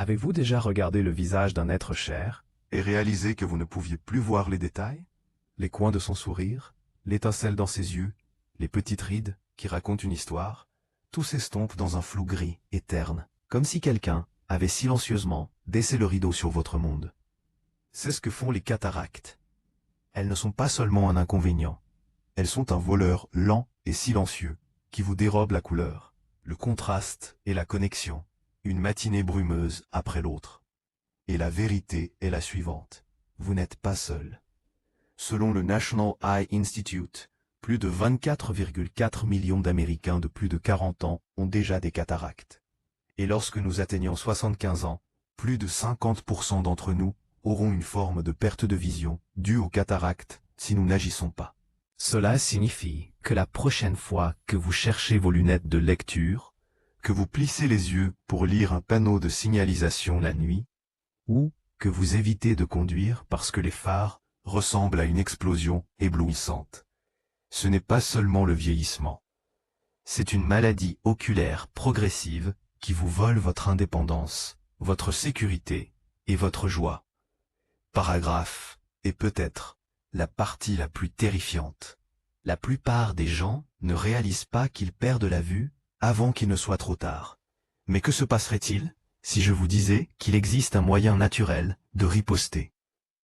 Avez-vous déjà regardé le visage d'un être cher et réalisé que vous ne pouviez plus voir les détails? Les coins de son sourire, l'étincelle dans ses yeux, les petites rides qui racontent une histoire, tout s'estompe dans un flou gris et terne, comme si quelqu'un avait silencieusement baissé le rideau sur votre monde. C'est ce que font les cataractes. Elles ne sont pas seulement un inconvénient, elles sont un voleur lent et silencieux qui vous dérobe la couleur, le contraste et la connexion, une matinée brumeuse après l'autre. Et la vérité est la suivante. Vous n'êtes pas seul. Selon le National Eye Institute, plus de 24,4 millions d'Américains de plus de 40 ans ont déjà des cataractes. Et lorsque nous atteignons 75 ans, plus de 50% d'entre nous auront une forme de perte de vision due aux cataractes si nous n'agissons pas. Cela signifie que la prochaine fois que vous cherchez vos lunettes de lecture, Que vous plissez les yeux pour lire un panneau de signalisation la nuit, ou que vous évitez de conduire parce que les phares ressemble à une explosion éblouissante. Ce n'est pas seulement le vieillissement. c'est une maladie oculaire progressive qui vous vole votre indépendance, votre sécurité et votre joie. Paragraphe, et peut-être la partie la plus terrifiante. La plupart des gens ne réalisent pas qu'ils perdent la vue avant qu'il ne soit trop tard. Mais que se passerait-il si je vous disais qu'il existe un moyen naturel de riposter?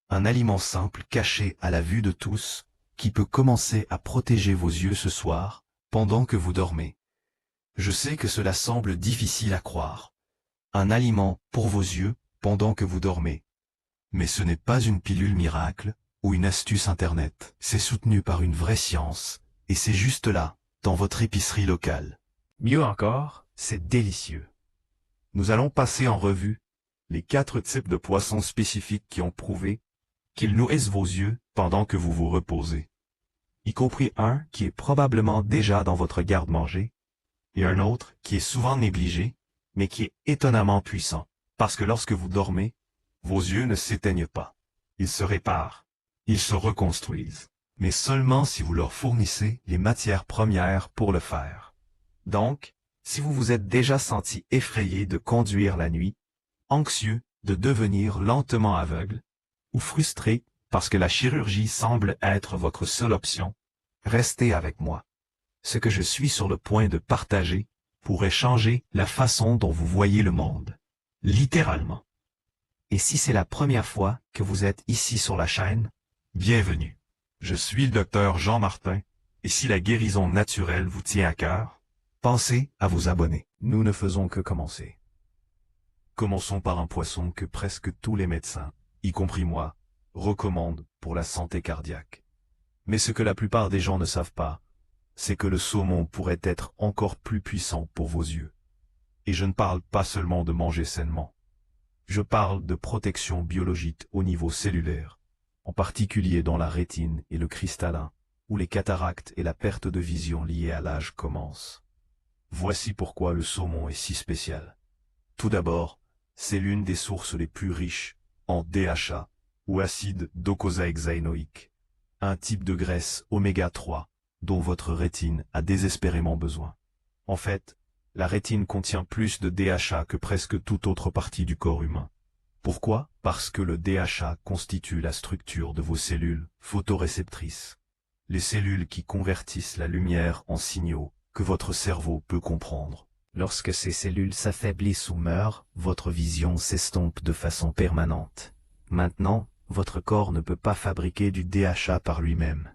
Un aliment simple caché à la vue de tous, qui peut commencer à protéger vos yeux ce soir, pendant que vous dormez. Je sais que cela semble difficile à croire. Un aliment pour vos yeux, pendant que vous dormez. Mais ce n'est pas une pilule miracle, ou une astuce internet. C'est soutenu par une vraie science, et c'est juste là, dans votre épicerie locale. Mieux encore, c'est délicieux. Nous allons passer en revue les 4 types de poissons spécifiques qui ont prouvé qu'ils nourrissent vos yeux pendant que vous vous reposez. Y compris un qui est probablement déjà dans votre garde-manger, et un autre qui est souvent négligé, mais qui est étonnamment puissant, parce que lorsque vous dormez, Vos yeux ne s'éteignent pas. Ils se réparent. Ils se reconstruisent. mais seulement si vous leur fournissez les matières premières pour le faire. Donc, si vous vous êtes déjà senti effrayé de conduire la nuit, anxieux de devenir lentement aveugle, ou frustré parce que la chirurgie semble être votre seule option, restez avec moi. Ce que je suis sur le point de partager pourrait changer la façon dont vous voyez le monde. Littéralement. Et si c'est la première fois que vous êtes ici sur la chaîne, Bienvenue. Je suis le docteur Jean Martin, et si la guérison naturelle vous tient à cœur, pensez à vous abonner. Nous ne faisons que commencer. commençons par un poisson que presque tous les médecins, y compris moi, recommandent pour la santé cardiaque. Mais ce que la plupart des gens ne savent pas, c'est que le saumon pourrait être encore plus puissant pour vos yeux. Et je ne parle pas seulement de manger sainement. Je parle de protection biologique au niveau cellulaire, en particulier dans la rétine et le cristallin, où les cataractes et la perte de vision liée à l'âge commencent. Voici pourquoi le saumon est si spécial. Tout d'abord, c'est l'une des sources les plus riches en DHA, ou acide docosahexaénoïque, un type de graisse oméga 3 dont votre rétine a désespérément besoin. En fait, la rétine contient plus de DHA que presque toute autre partie du corps humain. Pourquoi? Parce que le DHA constitue la structure de vos cellules photoréceptrices. Les cellules qui convertissent la lumière en signaux que votre cerveau peut comprendre. Lorsque ces cellules s'affaiblissent ou meurent, votre vision s'estompe de façon permanente. Maintenant, votre corps ne peut pas fabriquer du DHA par lui-même.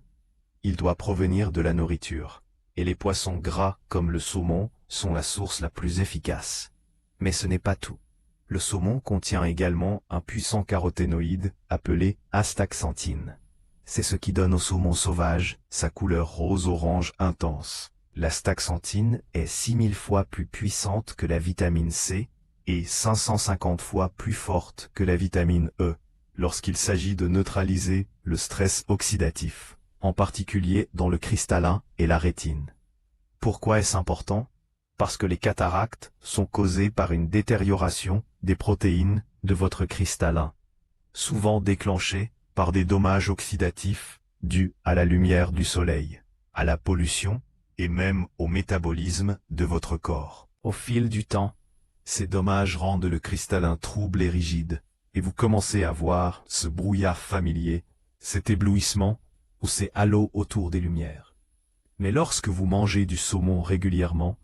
Il doit provenir de la nourriture. Et les poissons gras, comme le saumon, sont la source la plus efficace. Mais ce n'est pas tout. Le saumon contient également un puissant caroténoïde appelé astaxanthine. C'est ce qui donne au saumon sauvage sa couleur rose-orange intense. L'astaxanthine est 6000 fois plus puissante que la vitamine C et 550 fois plus forte que la vitamine E lorsqu'il s'agit de neutraliser le stress oxydatif, en particulier dans le cristallin et la rétine. Pourquoi est-ce important? Parce que les cataractes sont causées par une détérioration des protéines de votre cristallin, souvent déclenchée par des dommages oxydatifs dus à la lumière du soleil, à la pollution et même au métabolisme de votre corps. Au fil du temps, Ces dommages rendent le cristallin trouble et rigide, et vous commencez à voir ce brouillard familier, cet éblouissement ou ces halos autour des lumières. Mais lorsque vous mangez du saumon régulièrement,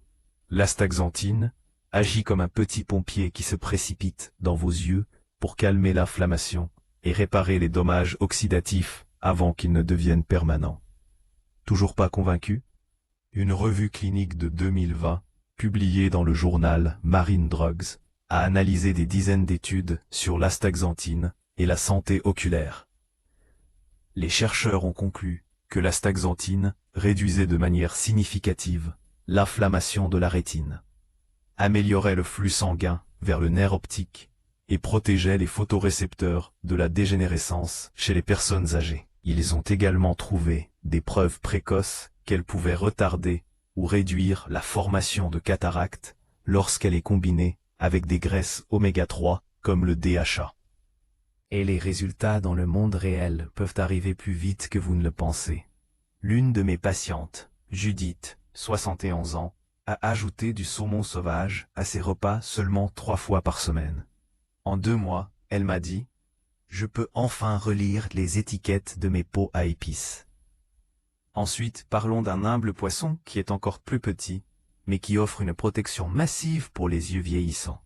l'astaxanthine agit comme un petit pompier qui se précipite dans vos yeux pour calmer l'inflammation et réparer les dommages oxydatifs avant qu'ils ne deviennent permanents. Toujours pas convaincu? Une revue clinique de 2020, publiée dans le journal Marine Drugs, a analysé des dizaines d'études sur l'astaxanthine et la santé oculaire. Les chercheurs ont conclu que l'astaxanthine réduisait de manière significative l'inflammation de la rétine, améliorait le flux sanguin vers le nerf optique et protégeait les photorécepteurs de la dégénérescence chez les personnes âgées. Ils ont également trouvé des preuves précoces qu'elle pouvait retarder ou réduire la formation de cataractes lorsqu'elle est combinée avec des graisses oméga 3 comme le DHA. Et les résultats dans le monde réel peuvent arriver plus vite que vous ne le pensez. L'une de mes patientes, Judith, 71 ans, a ajouté du saumon sauvage à ses repas seulement 3 fois par semaine. En 2 mois, elle m'a dit « Je peux enfin relire les étiquettes de mes pots à épices ». Ensuite, parlons d'un humble poisson qui est encore plus petit, mais qui offre une protection massive pour les yeux vieillissants.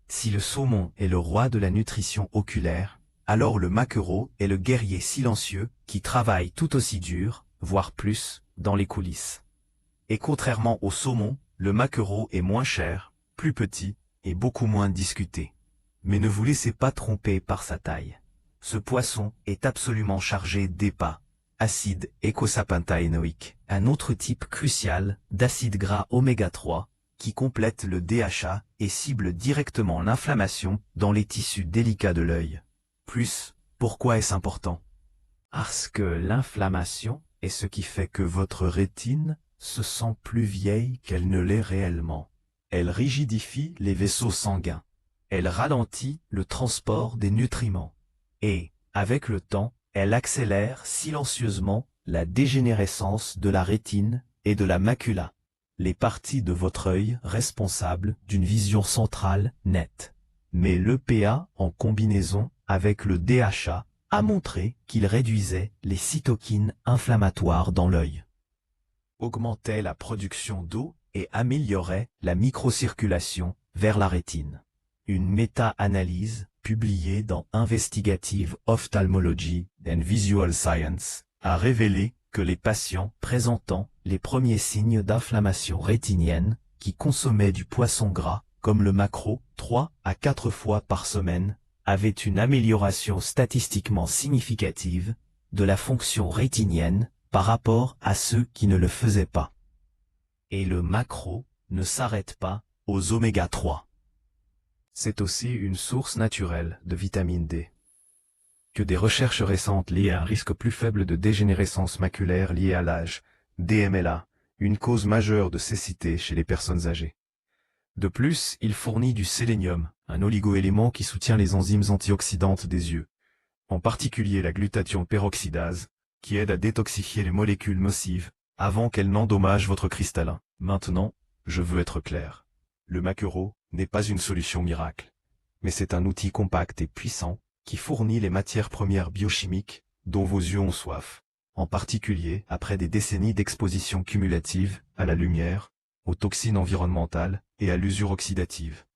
Si le saumon est le roi de la nutrition oculaire, alors le maquereau est le guerrier silencieux qui travaille tout aussi dur, voire plus, dans les coulisses. Et contrairement au saumon, le maquereau est moins cher, plus petit et beaucoup moins discuté. Mais ne vous laissez pas tromper par sa taille. Ce poisson est absolument chargé d'EPA, acide eicosapentaénoïque, un autre type crucial d'acide gras oméga 3, qui complète le DHA et cible directement l'inflammation dans les tissus délicats de l'œil. Pourquoi est-ce important? Parce que l'inflammation est ce qui fait que votre rétine se sent plus vieille qu'elle ne l'est réellement. Elle rigidifie les vaisseaux sanguins. Elle ralentit le transport des nutriments. Et, avec le temps, elle accélère silencieusement la dégénérescence de la rétine et de la macula, les parties de votre œil responsables d'une vision centrale nette. Mais l'EPA, en combinaison avec le DHA, a montré qu'il réduisait les cytokines inflammatoires dans l'œil, augmentait la production d'eau et améliorait la microcirculation vers la rétine. Une méta-analyse publiée dans Investigative Ophthalmology and Visual Science a révélé que les patients présentant les premiers signes d'inflammation rétinienne qui consommaient du poisson gras, comme le maquereau, 3 à 4 fois par semaine, avaient une amélioration statistiquement significative de la fonction rétinienne par rapport à ceux qui ne le faisaient pas. Et le maquereau ne s'arrête pas aux oméga 3. C'est aussi une source naturelle de vitamine D. Que des recherches récentes liées à un risque plus faible de dégénérescence maculaire liée à l'âge, DMLA, une cause majeure de cécité chez les personnes âgées. De plus, il fournit du sélénium, un oligoélément qui soutient les enzymes antioxydantes des yeux, en particulier la glutathion peroxydase, qui aide à détoxifier les molécules nocives avant qu'elles n'endommagent votre cristallin. Maintenant, je veux être clair. Le maquereau n'est pas une solution miracle, mais c'est un outil compact et puissant qui fournit les matières premières biochimiques dont vos yeux ont soif, en particulier après des décennies d'exposition cumulative à la lumière, aux toxines environnementales et à l'usure oxydative.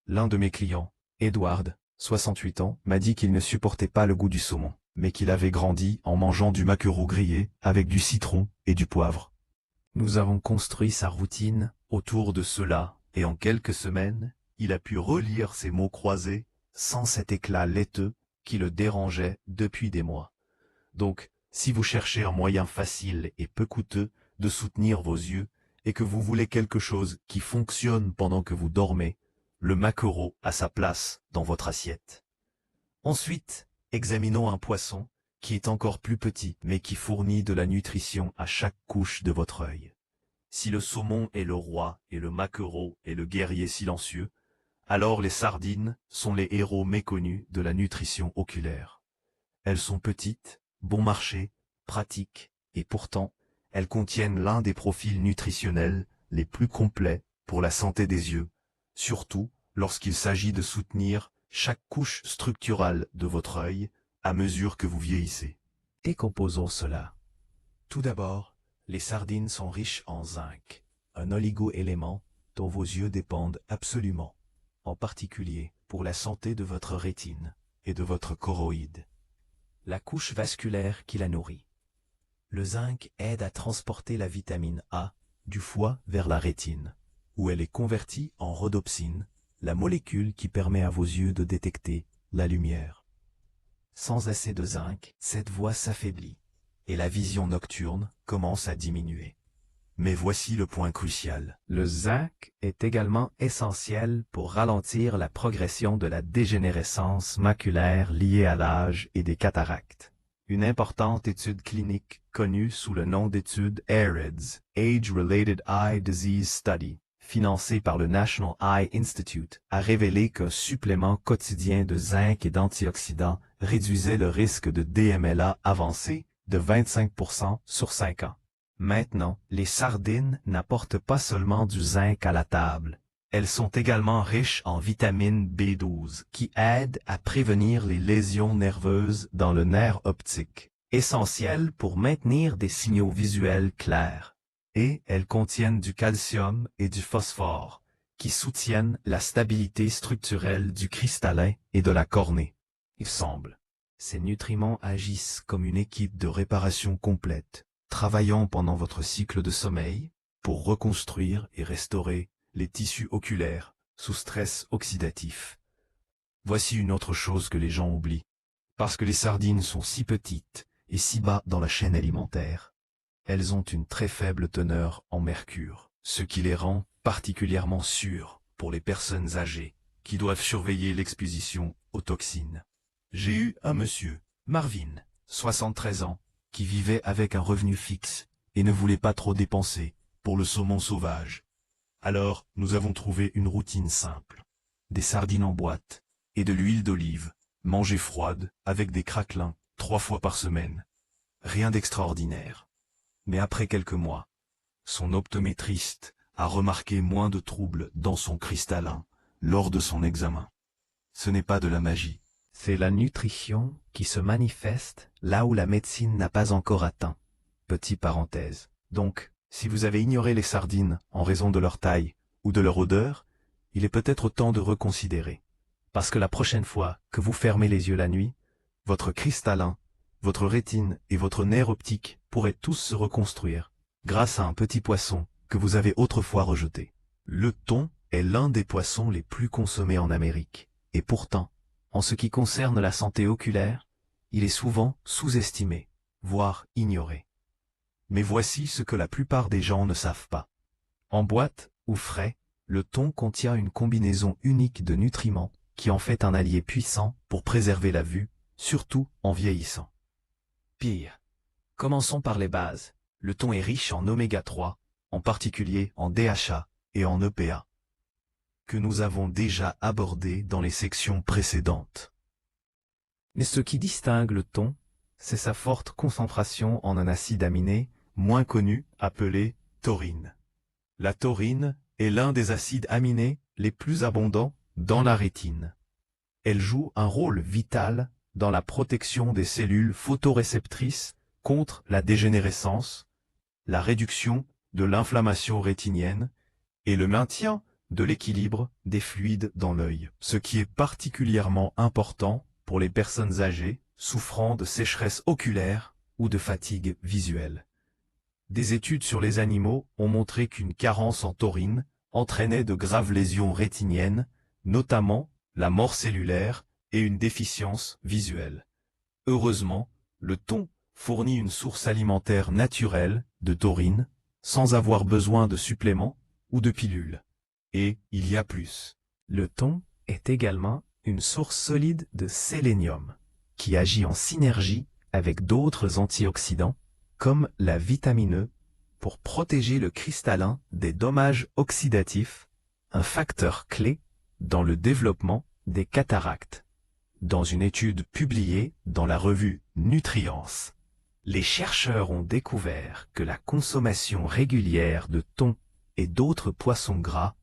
L'un de mes clients, Edward, 68 ans, m'a dit qu'il ne supportait pas le goût du saumon, mais qu'il avait grandi en mangeant du maquereau grillé avec du citron et du poivre. Nous avons construit sa routine autour de cela, et en quelques semaines, il a pu relire ses mots croisés sans cet éclat laiteux qui le dérangeait depuis des mois. Donc, si vous cherchez un moyen facile et peu coûteux de soutenir vos yeux et que vous voulez quelque chose qui fonctionne pendant que vous dormez, le maquereau a sa place dans votre assiette. Ensuite, examinons un poisson qui est encore plus petit mais qui fournit de la nutrition à chaque couche de votre œil. Si le saumon est le roi et le maquereau est le guerrier silencieux, alors les sardines sont les héros méconnus de la nutrition oculaire. Elles sont petites, bon marché, pratiques, et pourtant, elles contiennent l'un des profils nutritionnels les plus complets pour la santé des yeux, surtout lorsqu'il s'agit de soutenir chaque couche structurale de votre œil à mesure que vous vieillissez. Décomposons cela. Tout d'abord, les sardines sont riches en zinc, un oligo-élément dont vos yeux dépendent absolument, en particulier pour la santé de votre rétine et de votre choroïde, la couche vasculaire qui la nourrit. Le zinc aide à transporter la vitamine A du foie vers la rétine, où elle est convertie en rhodopsine, la molécule qui permet à vos yeux de détecter la lumière. Sans assez de zinc, cette voie s'affaiblit, et la vision nocturne commence à diminuer. Mais voici le point crucial. Le zinc est également essentiel pour ralentir la progression de la dégénérescence maculaire liée à l'âge et des cataractes. Une importante étude clinique connue sous le nom d'étude AREDS, Age-Related Eye Disease Study, financée par le National Eye Institute, a révélé qu'un supplément quotidien de zinc et d'antioxydants réduisait le risque de DMLA avancé de 25% sur 5 ans. Maintenant, les sardines n'apportent pas seulement du zinc à la table. Elles sont également riches en vitamine B12, qui aide à prévenir les lésions nerveuses dans le nerf optique, essentielles pour maintenir des signaux visuels clairs. Et elles contiennent du calcium et du phosphore, qui soutiennent la stabilité structurelle du cristallin et de la cornée. Il semble, ces nutriments agissent comme une équipe de réparation complète, travaillant pendant votre cycle de sommeil pour reconstruire et restaurer les tissus oculaires sous stress oxydatif. Voici une autre chose que les gens oublient. Parce que les sardines sont si petites et si bas dans la chaîne alimentaire, elles ont une très faible teneur en mercure, ce qui les rend particulièrement sûres pour les personnes âgées qui doivent surveiller l'exposition aux toxines. J'ai eu un monsieur, Marvin, 73 ans, qui vivait avec un revenu fixe et ne voulait pas trop dépenser pour le saumon sauvage. Alors, nous avons trouvé une routine simple. Des sardines en boîte et de l'huile d'olive, mangée froide avec des craquelins 3 fois par semaine. Rien d'extraordinaire. Mais après quelques mois, son optométriste a remarqué moins de troubles dans son cristallin lors de son examen. Ce n'est pas de la magie. C'est la nutrition qui se manifeste là où la médecine n'a pas encore atteint. Petite parenthèse. Donc, si vous avez ignoré les sardines en raison de leur taille ou de leur odeur, il est peut-être temps de reconsidérer. Parce que la prochaine fois que vous fermez les yeux la nuit, votre cristallin, votre rétine et votre nerf optique pourraient tous se reconstruire grâce à un petit poisson que vous avez autrefois rejeté. Le thon est l'un des poissons les plus consommés en Amérique. Et pourtant, en ce qui concerne la santé oculaire, il est souvent sous-estimé, voire ignoré. Mais voici ce que la plupart des gens ne savent pas. En boîte ou frais, le thon contient une combinaison unique de nutriments qui en fait un allié puissant pour préserver la vue, surtout en vieillissant. Pire. Commençons par les bases. Le thon est riche en oméga 3, en particulier en DHA et en EPA, que nous avons déjà abordé dans les sections précédentes. Mais ce qui distingue le thon, c'est sa forte concentration en un acide aminé, moins connu, appelé taurine. La taurine est l'un des acides aminés les plus abondants dans la rétine. Elle joue un rôle vital dans la protection des cellules photoréceptrices contre la dégénérescence, la réduction de l'inflammation rétinienne et le maintien de l'équilibre des fluides dans l'œil, ce qui est particulièrement important pour les personnes âgées souffrant de sécheresse oculaire ou de fatigue visuelle. Des études sur les animaux ont montré qu'une carence en taurine entraînait de graves lésions rétiniennes, notamment la mort cellulaire et une déficience visuelle. Heureusement, le thon fournit une source alimentaire naturelle de taurine, sans avoir besoin de suppléments ou de pilules. Et il y a plus. Le thon est également une source solide de sélénium, qui agit en synergie avec d'autres antioxydants, comme la vitamine E, pour protéger le cristallin des dommages oxydatifs, un facteur clé dans le développement des cataractes. Dans une étude publiée dans la revue Nutrients, les chercheurs ont découvert que la consommation régulière de thon et d'autres poissons gras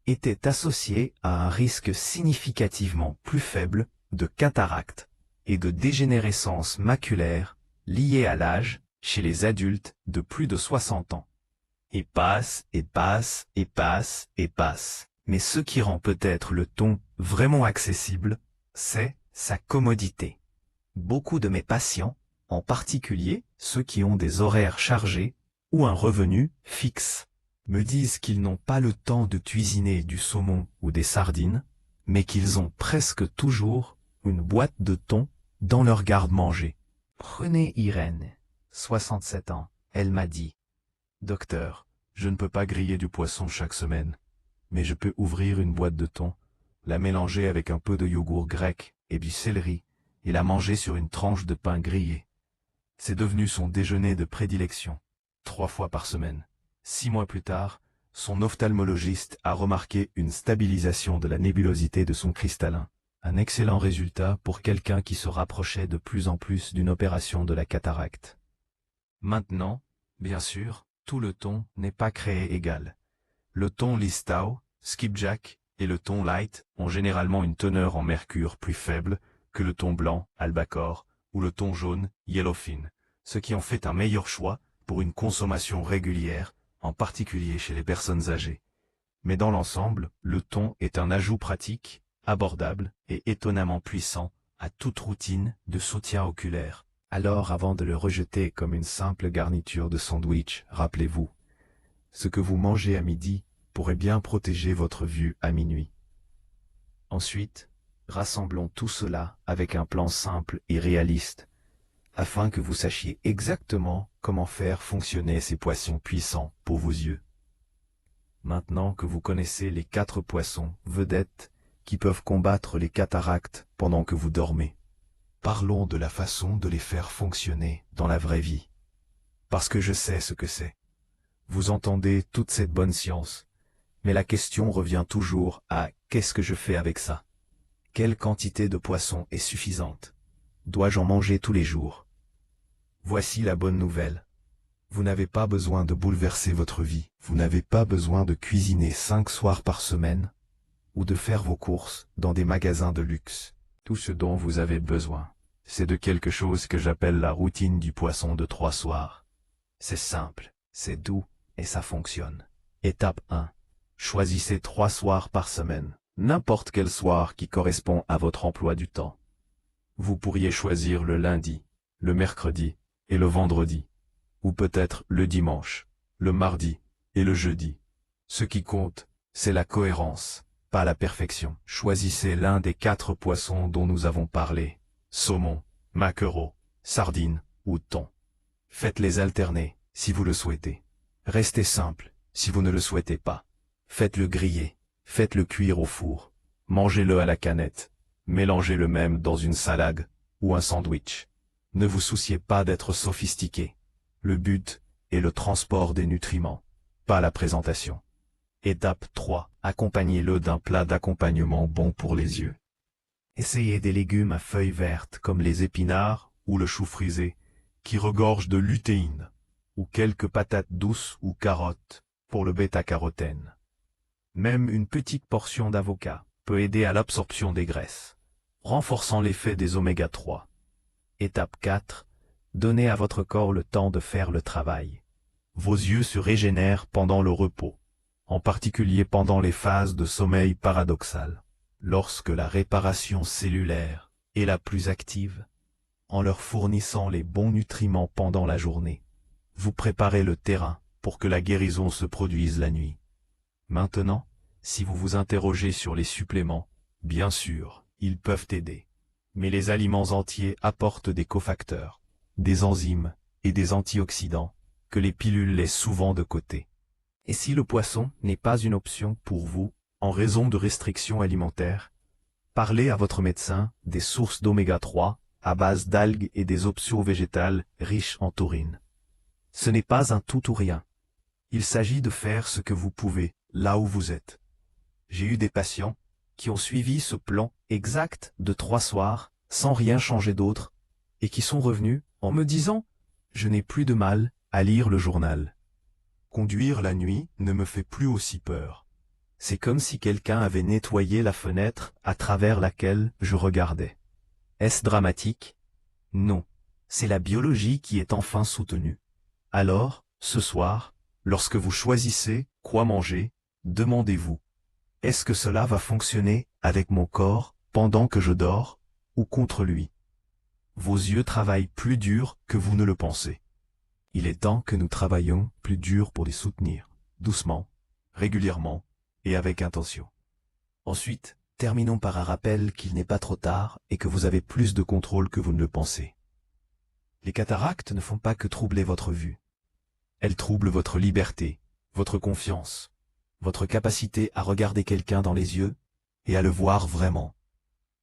était associé à un risque significativement plus faible de cataracte et de dégénérescence maculaire liée à l'âge chez les adultes de plus de 60 ans. Et passe, et passe, et passe, et passe. Mais ce qui rend peut-être le ton vraiment accessible, c'est sa commodité. Beaucoup de mes patients, en particulier ceux qui ont des horaires chargés ou un revenu fixe, me disent qu'ils n'ont pas le temps de cuisiner du saumon ou des sardines, mais qu'ils ont presque toujours une boîte de thon dans leur garde-manger. Prenez Irène, 67 ans, elle m'a dit. Docteur, je ne peux pas griller du poisson chaque semaine, mais je peux ouvrir une boîte de thon, la mélanger avec un peu de yogourt grec et du céleri, et la manger sur une tranche de pain grillé. C'est devenu son déjeuner de prédilection, 3 fois par semaine. 6 mois plus tard, son ophtalmologiste a remarqué une stabilisation de la nébulosité de son cristallin. Un excellent résultat pour quelqu'un qui se rapprochait de plus en plus d'une opération de la cataracte. Maintenant, bien sûr, tout le thon n'est pas créé égal. Le thon Listau, Skipjack et le thon Light ont généralement une teneur en mercure plus faible que le thon blanc, Albacore, ou le thon jaune, Yellowfin, ce qui en fait un meilleur choix pour une consommation régulière, en particulier chez les personnes âgées. Mais dans l'ensemble, le thon est un ajout pratique, abordable et étonnamment puissant à toute routine de soutien oculaire. Alors avant de le rejeter comme une simple garniture de sandwich, rappelez-vous, ce que vous mangez à midi pourrait bien protéger votre vue à minuit. Ensuite, rassemblons tout cela avec un plan simple et réaliste, afin que vous sachiez exactement comment faire fonctionner ces poissons puissants pour vos yeux. Maintenant que vous connaissez les 4 poissons vedettes qui peuvent combattre les cataractes pendant que vous dormez, parlons de la façon de les faire fonctionner dans la vraie vie. Parce que je sais ce que c'est. Vous entendez toute cette bonne science, mais la question revient toujours à « qu'est-ce que je fais avec ça ?» Quelle quantité de poisson est suffisante? Dois-je en manger tous les jours? Voici la bonne nouvelle. Vous n'avez pas besoin de bouleverser votre vie. Vous n'avez pas besoin de cuisiner 5 soirs par semaine ou de faire vos courses dans des magasins de luxe. Tout ce dont vous avez besoin, c'est de quelque chose que j'appelle la routine du poisson de 3 soirs. C'est simple, c'est doux et ça fonctionne. Étape 1. Choisissez 3 soirs par semaine, n'importe quel soir qui correspond à votre emploi du temps. Vous pourriez choisir le lundi, le mercredi et le vendredi, ou peut-être le dimanche, le mardi et le jeudi. Ce qui compte, c'est la cohérence, pas la perfection. Choisissez l'un des 4 poissons dont nous avons parlé, saumon, maquereau, sardine ou thon. Faites-les alterner, si vous le souhaitez. Restez simple, si vous ne le souhaitez pas. Faites-le griller, faites-le cuire au four, mangez-le à la canette, mélangez-le même dans une salade ou un sandwich. Ne vous souciez pas d'être sophistiqué. Le but est le transport des nutriments, pas la présentation. Étape 3. Accompagnez-le d'un plat d'accompagnement bon pour les yeux. Essayez des légumes à feuilles vertes comme les épinards ou le chou frisé, qui regorgent de lutéine, ou quelques patates douces ou carottes pour le bêta-carotène. Même une petite portion d'avocat peut aider à l'absorption des graisses, renforçant l'effet des oméga 3. Étape 4. Donnez à votre corps le temps de faire le travail. Vos yeux se régénèrent pendant le repos, en particulier pendant les phases de sommeil paradoxal, lorsque la réparation cellulaire est la plus active, en leur fournissant les bons nutriments pendant la journée. Vous préparez le terrain pour que la guérison se produise la nuit. Maintenant, si vous vous interrogez sur les suppléments, bien sûr, ils peuvent aider. Mais les aliments entiers apportent des cofacteurs, des enzymes et des antioxydants que les pilules laissent souvent de côté. Et si le poisson n'est pas une option pour vous, en raison de restrictions alimentaires, parlez à votre médecin des sources d'oméga 3 à base d'algues et des options végétales riches en taurine. Ce n'est pas un tout ou rien. Il s'agit de faire ce que vous pouvez, là où vous êtes. J'ai eu des patients qui ont suivi ce plan exact de 3 soirs, sans rien changer d'autre, et qui sont revenus en me disant « Je n'ai plus de mal à lire le journal. Conduire la nuit ne me fait plus aussi peur. C'est comme si quelqu'un avait nettoyé la fenêtre à travers laquelle je regardais. Est-ce dramatique? Non. C'est la biologie qui est enfin soutenue. Alors, ce soir, lorsque vous choisissez quoi manger, demandez-vous, est-ce que cela va fonctionner avec mon corps pendant que je dors, ou contre lui? Vos yeux travaillent plus dur que vous ne le pensez. Il est temps que nous travaillions plus dur pour les soutenir, doucement, régulièrement et avec intention. Ensuite, terminons par un rappel qu'il n'est pas trop tard et que vous avez plus de contrôle que vous ne le pensez. Les cataractes ne font pas que troubler votre vue. Elles troublent votre liberté, votre confiance, votre capacité à regarder quelqu'un dans les yeux et à le voir vraiment.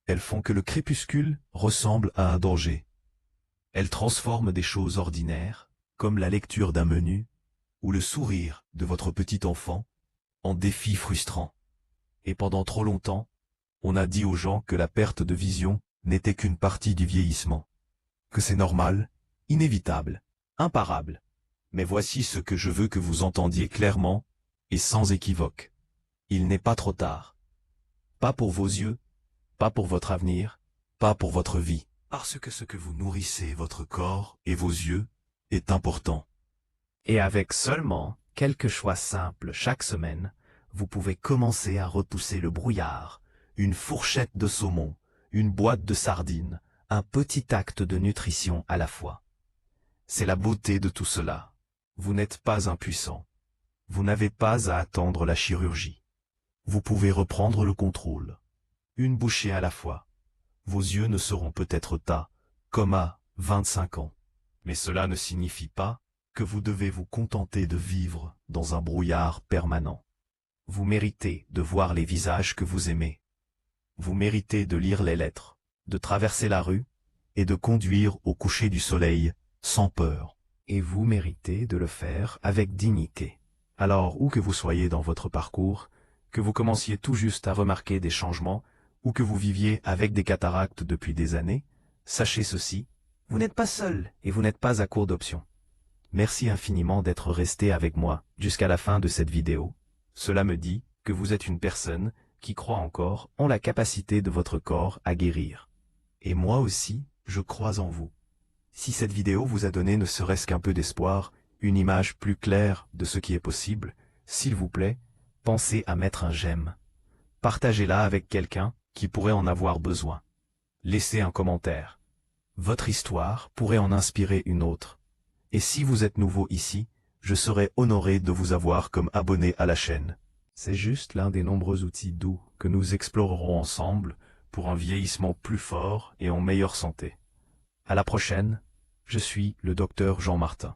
Elles font que le crépuscule ressemble à un danger. Elles transforment des choses ordinaires, comme la lecture d'un menu, ou le sourire de votre petit enfant, en défis frustrants. Et pendant trop longtemps, on a dit aux gens que la perte de vision n'était qu'une partie du vieillissement. Que c'est normal, inévitable, imparable. Mais voici ce que je veux que vous entendiez clairement, et sans équivoque. Il n'est pas trop tard. Pas pour vos yeux, pas pour votre avenir, pas pour votre vie. Parce que ce que vous nourrissez votre corps et vos yeux est important. Et avec seulement quelques choix simples chaque semaine, vous pouvez commencer à repousser le brouillard, une fourchette de saumon, une boîte de sardines, un petit acte de nutrition à la fois. C'est la beauté de tout cela. Vous n'êtes pas impuissant. Vous n'avez pas à attendre la chirurgie. Vous pouvez reprendre le contrôle. Une bouchée à la fois. Vos yeux ne seront peut-être tas, comme à 25 ans. Mais cela ne signifie pas que vous devez vous contenter de vivre dans un brouillard permanent. Vous méritez de voir les visages que vous aimez. Vous méritez de lire les lettres, de traverser la rue et de conduire au coucher du soleil sans peur. Et vous méritez de le faire avec dignité. Alors, où que vous soyez dans votre parcours, que vous commenciez tout juste à remarquer des changements, ou que vous viviez avec des cataractes depuis des années, sachez ceci, vous n'êtes pas seul et vous n'êtes pas à court d'options. Merci infiniment d'être resté avec moi jusqu'à la fin de cette vidéo. Cela me dit que vous êtes une personne qui croit encore en la capacité de votre corps à guérir. Et moi aussi, je crois en vous. Si cette vidéo vous a donné ne serait-ce qu'un peu d'espoir, une image plus claire de ce qui est possible, s'il vous plaît, pensez à mettre un j'aime. Partagez-la avec quelqu'un qui pourrait en avoir besoin. Laissez un commentaire. Votre histoire pourrait en inspirer une autre. Et si vous êtes nouveau ici, je serai honoré de vous avoir comme abonné à la chaîne. C'est juste l'un des nombreux outils doux que nous explorerons ensemble pour un vieillissement plus fort et en meilleure santé. À la prochaine, je suis le docteur Jean Martin.